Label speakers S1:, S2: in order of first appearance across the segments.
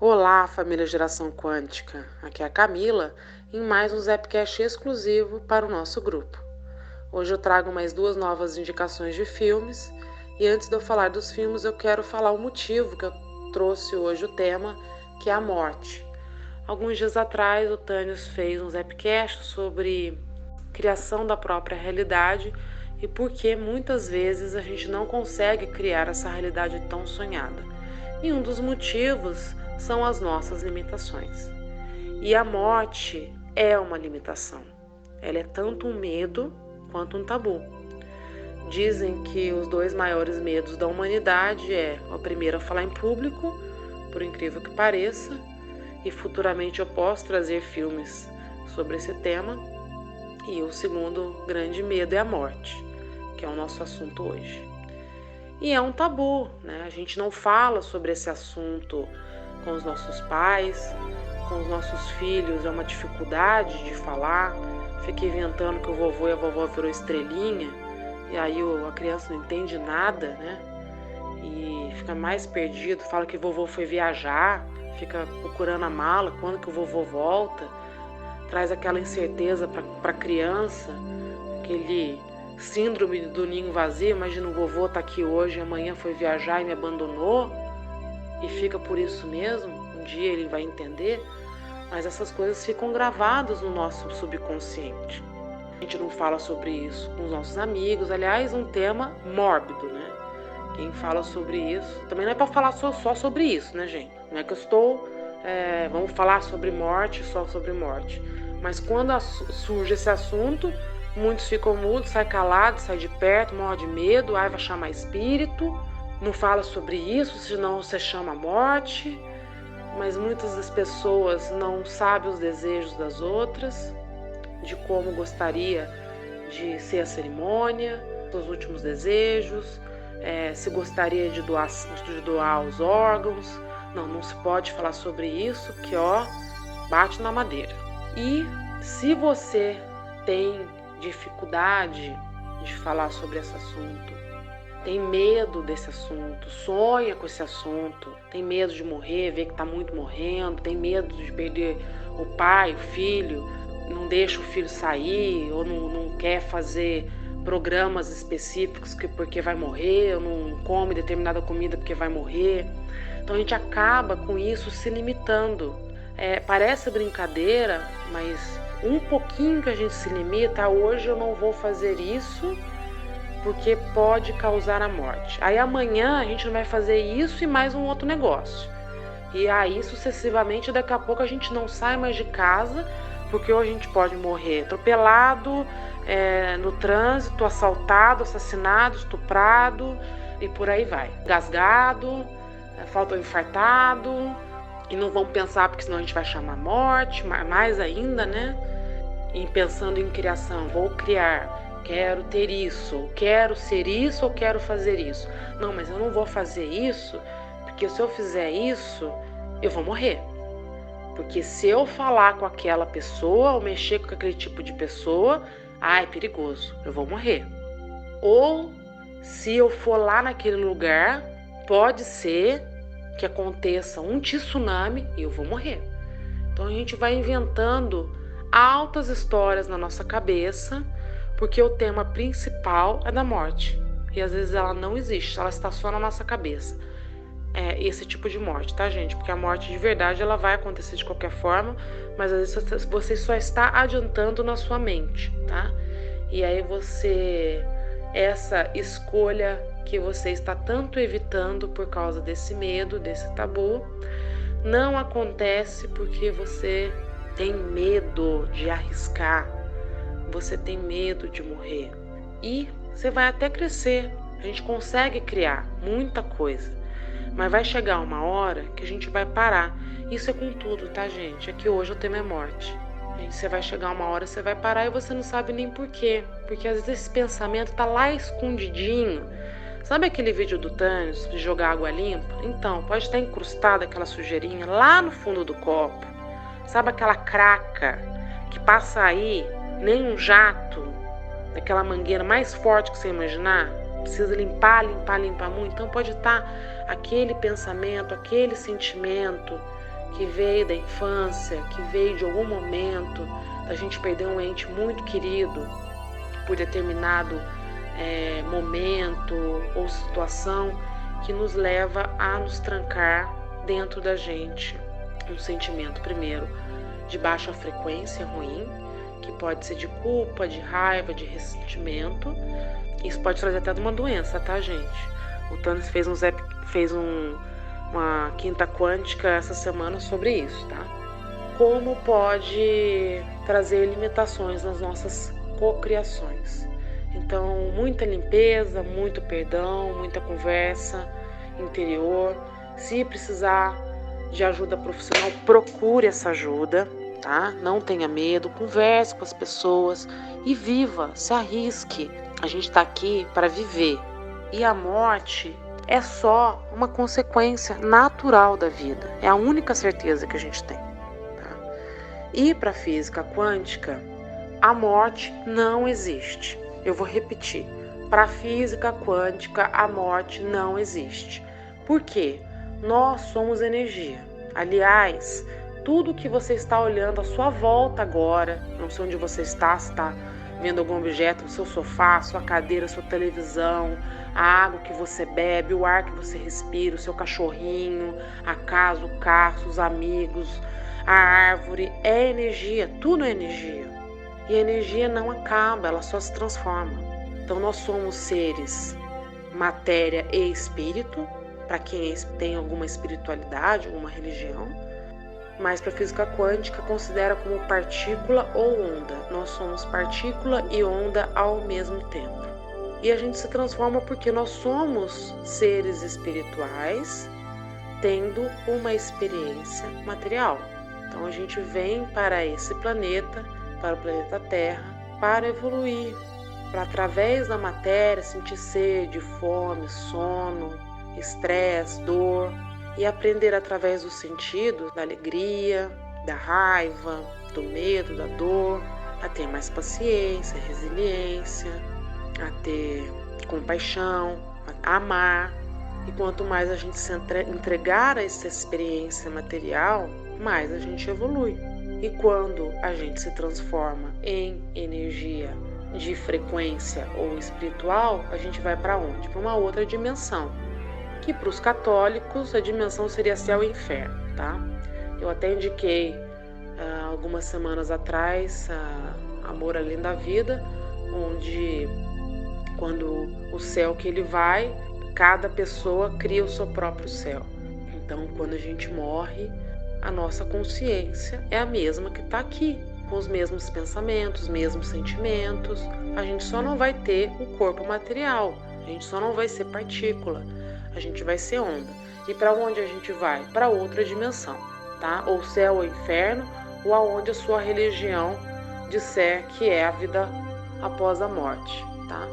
S1: Olá, família Geração Quântica. Aqui é a Camila em mais um Zapcast exclusivo para o nosso grupo. Hoje eu trago mais 2 novas indicações de filmes e antes de eu falar dos filmes eu quero falar o motivo que eu trouxe hoje o tema, que é a morte. Alguns dias atrás o Tânios fez um Zapcast sobre criação da própria realidade e por que muitas vezes a gente não consegue criar essa realidade tão sonhada. E um dos motivos são as nossas limitações. E a morte é uma limitação. Ela é tanto um medo quanto um tabu. Dizem que os 2 maiores medos da humanidade o primeiro é falar em público, por incrível que pareça, e futuramente eu posso trazer filmes sobre esse tema. E o segundo grande medo é a morte, que é o nosso assunto hoje. E é um tabu, né? A gente não fala sobre esse assunto com os nossos pais, com os nossos filhos, é uma dificuldade de falar. Fica inventando que o vovô e a vovó virou estrelinha, e aí a criança não entende nada, né? E fica mais perdido, fala que o vovô foi viajar, fica procurando a mala, quando que o vovô volta, traz aquela incerteza para a criança, aquele síndrome do ninho vazio. Imagina, o vovô tá aqui hoje, amanhã foi viajar e me abandonou, e fica por isso mesmo. Um dia ele vai entender, mas essas coisas ficam gravadas no nosso subconsciente. A gente não fala sobre isso com os nossos amigos, aliás, um tema mórbido, né? Quem fala sobre isso, também não é para falar só sobre isso, né, gente? Não é que eu estou, vamos falar sobre morte, só sobre morte. Mas quando surge esse assunto, muitos ficam mudos, sai calado, sai de perto, morre de medo, vai chamar espírito, não fala sobre isso, senão você chama a morte. Mas muitas das pessoas não sabem os desejos das outras, de como gostaria de ser a cerimônia, os últimos desejos, se gostaria de doar os órgãos. Não se pode falar sobre isso, que bate na madeira. E se você tem dificuldade de falar sobre esse assunto, tem medo desse assunto, sonha com esse assunto, tem medo de morrer, vê que está muito morrendo, tem medo de perder o pai, o filho, não deixa o filho sair, ou não quer fazer programas específicos porque vai morrer, ou não come determinada comida porque vai morrer. Então a gente acaba com isso se limitando. Parece brincadeira, mas um pouquinho que a gente se limita, hoje eu não vou fazer isso porque pode causar a morte. Aí amanhã a gente não vai fazer isso e mais um outro negócio. E aí sucessivamente, daqui a pouco a gente não sai mais de casa, porque hoje a gente pode morrer atropelado, no trânsito, assaltado, assassinado, estuprado e por aí vai. Gasgado, falta infartado, e não vamos pensar porque senão a gente vai chamar morte, mais ainda, né? E pensando em criação, vou criar, quero ter isso, quero ser isso ou quero fazer isso. Não, mas eu não vou fazer isso, porque se eu fizer isso, eu vou morrer. Porque se eu falar com aquela pessoa ou mexer com aquele tipo de pessoa, é perigoso, eu vou morrer. Ou se eu for lá naquele lugar, pode ser que aconteça um tsunami e eu vou morrer. Então a gente vai inventando altas histórias na nossa cabeça, porque o tema principal é da morte. E às vezes ela não existe, ela está só na nossa cabeça. Esse tipo de morte, tá, gente? Porque a morte de verdade ela vai acontecer de qualquer forma, mas às vezes você só está adiantando na sua mente, tá? E aí essa escolha que você está tanto evitando por causa desse medo, desse tabu, não acontece porque você tem medo de arriscar, você tem medo de morrer. E você vai até crescer, a gente consegue criar muita coisa, mas vai chegar uma hora que a gente vai parar. Isso é com tudo, tá, gente? É que hoje o tema é morte. Você vai chegar uma hora, você vai parar e você não sabe nem por quê. Porque às vezes esse pensamento tá lá escondidinho. Sabe aquele vídeo do Thanos de jogar água limpa? Então, pode estar incrustada aquela sujeirinha lá no fundo do copo. Sabe aquela craca que passa aí, nem um jato, daquela mangueira mais forte que você imaginar? Precisa limpar muito. Então pode estar aquele pensamento, aquele sentimento que veio da infância, que veio de algum momento da gente perder um ente muito querido por determinado momento ou situação, que nos leva a nos trancar dentro da gente um sentimento, primeiro, de baixa frequência ruim, que pode ser de culpa, de raiva, de ressentimento. Isso pode trazer até uma doença, tá, gente? O Thanos fez uma quinta quântica essa semana sobre isso, tá? Como pode trazer limitações nas nossas cocriações. Então, muita limpeza, muito perdão, muita conversa interior. Se precisar de ajuda profissional, procure essa ajuda, tá? Não tenha medo, converse com as pessoas e viva, se arrisque. A gente está aqui para viver e a morte é só uma consequência natural da vida. É a única certeza que a gente tem. Tá? E para a física quântica, a morte não existe. Eu vou repetir. Para a física quântica, a morte não existe. Por quê? Nós somos energia. Aliás, tudo que você está olhando à sua volta agora, não sei onde você está, se está vendo algum objeto, o seu sofá, sua cadeira, sua televisão, a água que você bebe, o ar que você respira, o seu cachorrinho, a casa, o carro, os amigos, a árvore, é energia, tudo é energia. E a energia não acaba, ela só se transforma. Então nós somos seres, matéria e espírito, para quem tem alguma espiritualidade, alguma religião, mas para a física quântica considera como partícula ou onda. Nós somos partícula e onda ao mesmo tempo. E a gente se transforma porque nós somos seres espirituais tendo uma experiência material. Então a gente vem para esse planeta, para o planeta Terra, para evoluir, para através da matéria sentir sede, fome, sono, estresse, dor, e aprender através dos sentidos, da alegria, da raiva, do medo, da dor, a ter mais paciência, resiliência, a ter compaixão, a amar. E quanto mais a gente se entregar a essa experiência material, mais a gente evolui. E quando a gente se transforma em energia de frequência ou espiritual, a gente vai para onde? Para uma outra dimensão. Que para os católicos a dimensão seria céu e inferno, tá? Eu até indiquei algumas semanas atrás Amor Além da Vida, onde quando o céu que ele vai, cada pessoa cria o seu próprio céu. Então, quando a gente morre, a nossa consciência é a mesma que está aqui, com os mesmos pensamentos, os mesmos sentimentos. A gente só não vai ter o corpo material, a gente só não vai ser partícula. A gente vai ser onda. E para onde a gente vai? Para outra dimensão, tá? Ou céu ou inferno, ou aonde a sua religião disser que é a vida após a morte, tá?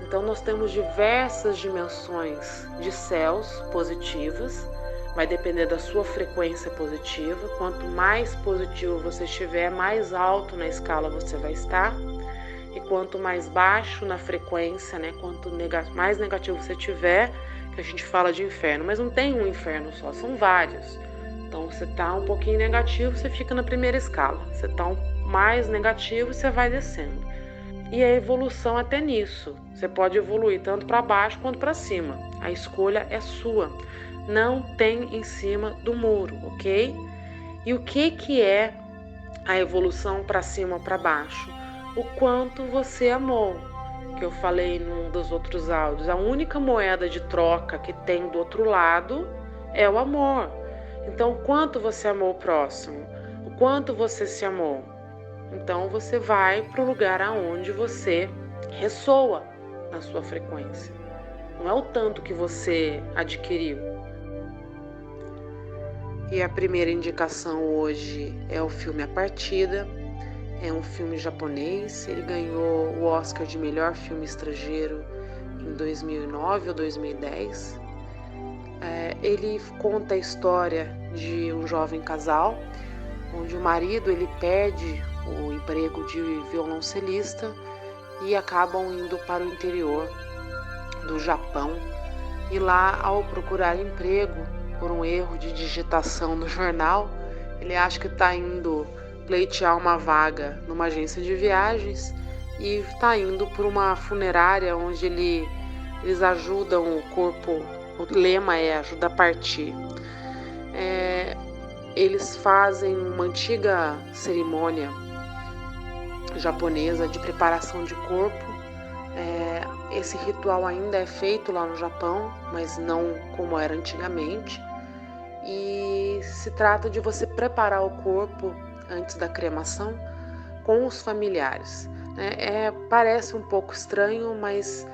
S1: Então nós temos diversas dimensões de céus positivas, vai depender da sua frequência positiva. Quanto mais positivo você estiver, mais alto na escala você vai estar. E quanto mais baixo na frequência, né? Quanto mais negativo você tiver, que a gente fala de inferno, mas não tem um inferno só, são vários. Então você tá um pouquinho negativo, você fica na primeira escala. Você tá mais negativo, você vai descendo. E a evolução até nisso. Você pode evoluir tanto para baixo quanto para cima. A escolha é sua. Não tem em cima do muro, ok? E o que é a evolução para cima ou para baixo? O quanto você amou. Que eu falei num dos outros áudios, a única moeda de troca que tem do outro lado é o amor. Então, o quanto você amou o próximo? O quanto você se amou? Então, você vai para o lugar aonde você ressoa na sua frequência. Não é o tanto que você adquiriu. E a primeira indicação hoje é o filme A Partida. É um filme japonês, ele ganhou o Oscar de melhor filme estrangeiro em 2009 ou 2010. Ele conta a história de um jovem casal, onde o marido ele perde o emprego de violoncelista e acabam indo para o interior do Japão. E lá, ao procurar emprego, por um erro de digitação no jornal. Ele acha que está indo pleitear uma vaga numa agência de viagens e está indo por uma funerária onde eles ajudam o corpo, o lema é ajuda a partir. Eles fazem uma antiga cerimônia japonesa de preparação de corpo. Esse ritual ainda é feito lá no Japão, mas não como era antigamente. E se trata de você preparar o corpo antes da cremação com os familiares. Parece um pouco estranho, mas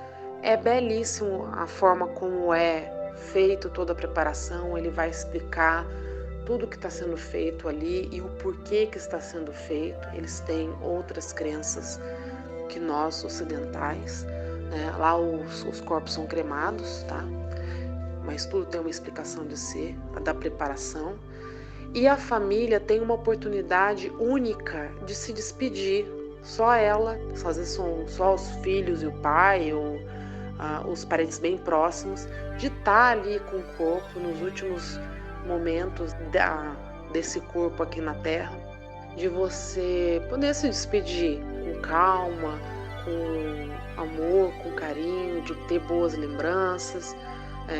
S1: é belíssimo a forma como é feito toda a preparação. Ele vai explicar tudo que está sendo feito ali e o porquê que está sendo feito. Eles têm outras crenças que nós ocidentais, né? Lá os corpos são cremados, tá? Mas tudo tem uma explicação de ser, da preparação. E a família tem uma oportunidade única de se despedir. Só ela, às vezes são só os filhos e o pai, ou os parentes bem próximos, de estar ali com o corpo nos últimos momentos desse corpo aqui na Terra, de você poder se despedir com calma, com amor, com carinho, de ter boas lembranças,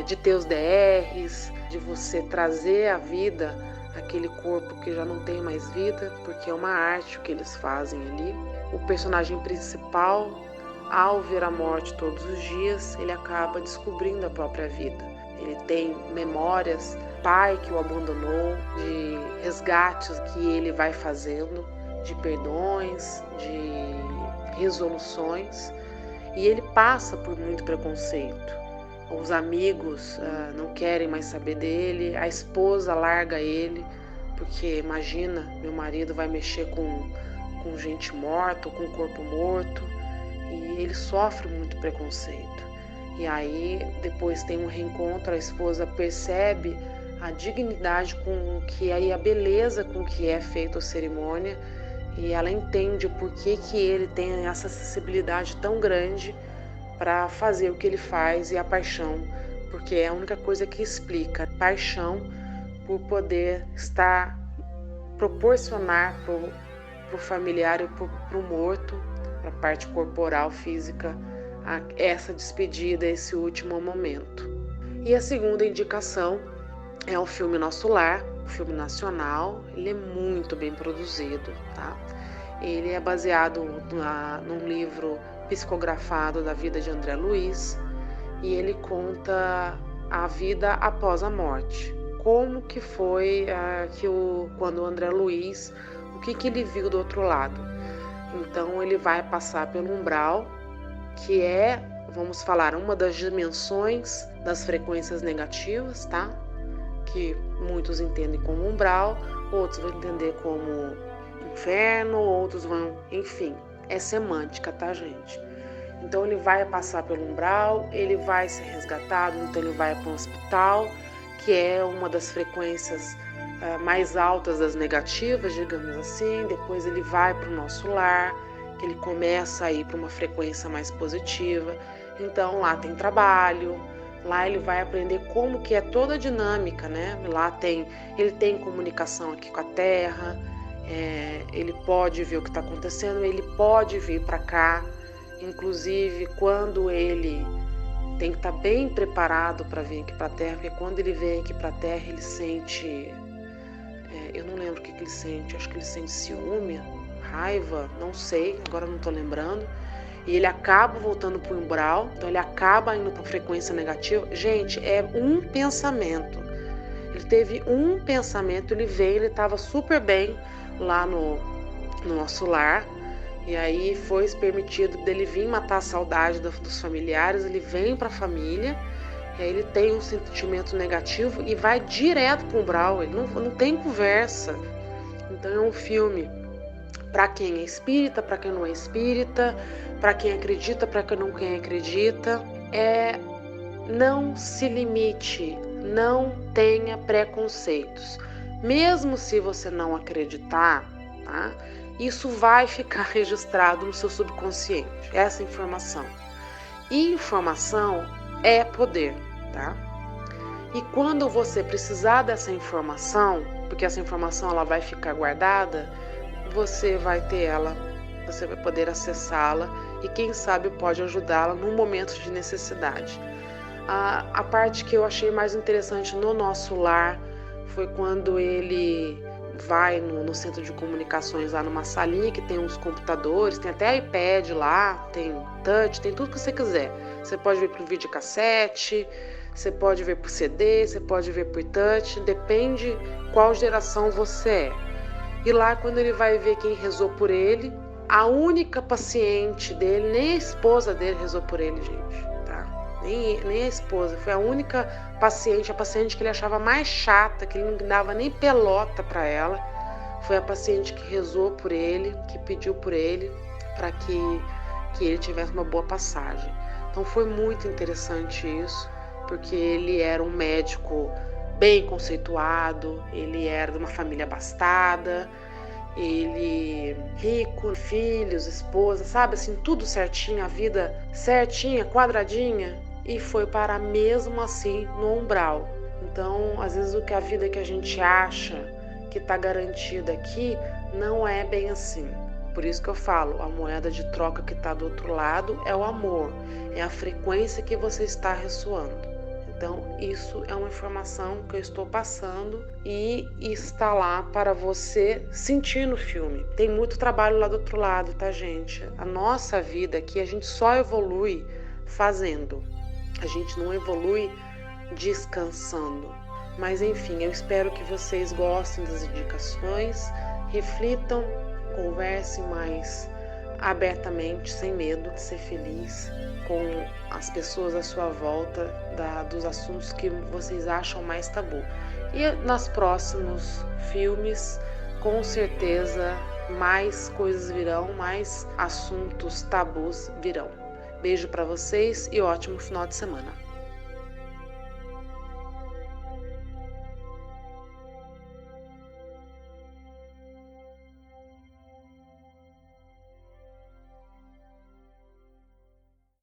S1: de ter os DRs, de você trazer à vida aquele corpo que já não tem mais vida, porque é uma arte o que eles fazem ali. O personagem principal, ao ver a morte todos os dias, ele acaba descobrindo a própria vida. Ele tem memórias, pai que o abandonou, de resgates que ele vai fazendo, de perdões, de resoluções, e ele passa por muito preconceito. Os amigos não querem mais saber dele, a esposa larga ele, porque imagina, meu marido vai mexer com gente morta, com corpo morto, e ele sofre muito preconceito. E aí depois tem um reencontro, a esposa percebe a dignidade com que a beleza com que é feita a cerimônia, e ela entende o porquê que ele tem essa sensibilidade tão grande para fazer o que ele faz, e a paixão, porque é a única coisa que explica, paixão por poder proporcionar para o familiar e para o morto, para a parte corporal, física, essa despedida, esse último momento. E a segunda indicação é o filme Nosso Lar, um filme nacional. Ele é muito bem produzido, tá? Ele é baseado num livro psicografado da vida de André Luiz, e ele conta a vida após a morte. Como que foi quando o André Luiz, o que ele viu do outro lado. Então ele vai passar pelo umbral, que é, vamos falar, uma das dimensões das frequências negativas, tá? Que muitos entendem como umbral, outros vão entender como inferno, outros vão, enfim, é semântica, tá, gente? Então ele vai passar pelo umbral, ele vai ser resgatado, então ele vai para um hospital, que é uma das frequências mais altas das negativas, digamos assim. Depois ele vai para o nosso lar, que ele começa a ir para uma frequência mais positiva. Então lá tem trabalho, lá ele vai aprender como que é toda a dinâmica, né? Lá ele tem comunicação aqui com a Terra, ele pode ver o que está acontecendo, ele pode vir para cá, inclusive quando ele tem que estar bem preparado para vir aqui para a Terra, porque quando ele vem aqui para a Terra ele sente, eu não lembro o que ele sente, acho que ele sente ciúme, raiva, não sei, agora não estou lembrando, e ele acaba voltando para o umbral, então ele acaba indo para a frequência negativa. Gente, é um pensamento, ele teve um pensamento, ele veio, ele estava super bem lá no nosso lar, e aí foi permitido dele vir matar a saudade dos familiares. Ele vem para a família, e aí ele tem um sentimento negativo e vai direto para o umbral, ele não tem conversa. Então é um filme para quem é espírita, para quem não é espírita, para quem acredita, para quem não acredita. Não se limite, não tenha preconceitos. Mesmo se você não acreditar, tá? Isso vai ficar registrado no seu subconsciente, essa informação. E informação é poder, tá? E quando você precisar dessa informação, porque essa informação ela vai ficar guardada, você vai ter ela, você vai poder acessá-la e quem sabe pode ajudá-la num momento de necessidade. A parte que eu achei mais interessante no nosso lar foi quando ele vai no centro de comunicações, lá numa salinha que tem uns computadores, tem até iPad lá, tem touch, tem tudo que você quiser. Você pode ver por videocassete, você pode ver por CD, você pode ver por touch, depende qual geração você é. E lá quando ele vai ver quem rezou por ele, a única paciente dele, nem a esposa dele rezou por ele, gente, tá? Nem a esposa, foi a única paciente, a paciente que ele achava mais chata, que ele não dava nem pelota para ela, foi a paciente que rezou por ele, que pediu por ele, para que ele tivesse uma boa passagem. Então foi muito interessante isso, porque ele era um médico bem conceituado, ele era de uma família abastada, ele rico, filhos, esposa, sabe, assim, tudo certinho, a vida certinha, quadradinha, e foi parar mesmo assim no umbral. Então, às vezes a vida que a gente acha que está garantida aqui não é bem assim. Por isso que eu falo, a moeda de troca que está do outro lado é o amor, é a frequência que você está ressoando. Então, isso é uma informação que eu estou passando e está lá para você sentir no filme. Tem muito trabalho lá do outro lado, tá, gente? A nossa vida aqui, a gente só evolui fazendo. A gente não evolui descansando. Mas, enfim, eu espero que vocês gostem das indicações, reflitam, conversem mais abertamente, sem medo de ser feliz com as pessoas à sua volta dos assuntos que vocês acham mais tabu. E nos próximos filmes, com certeza, mais coisas virão, mais assuntos tabus virão. Beijo para vocês e ótimo final de semana.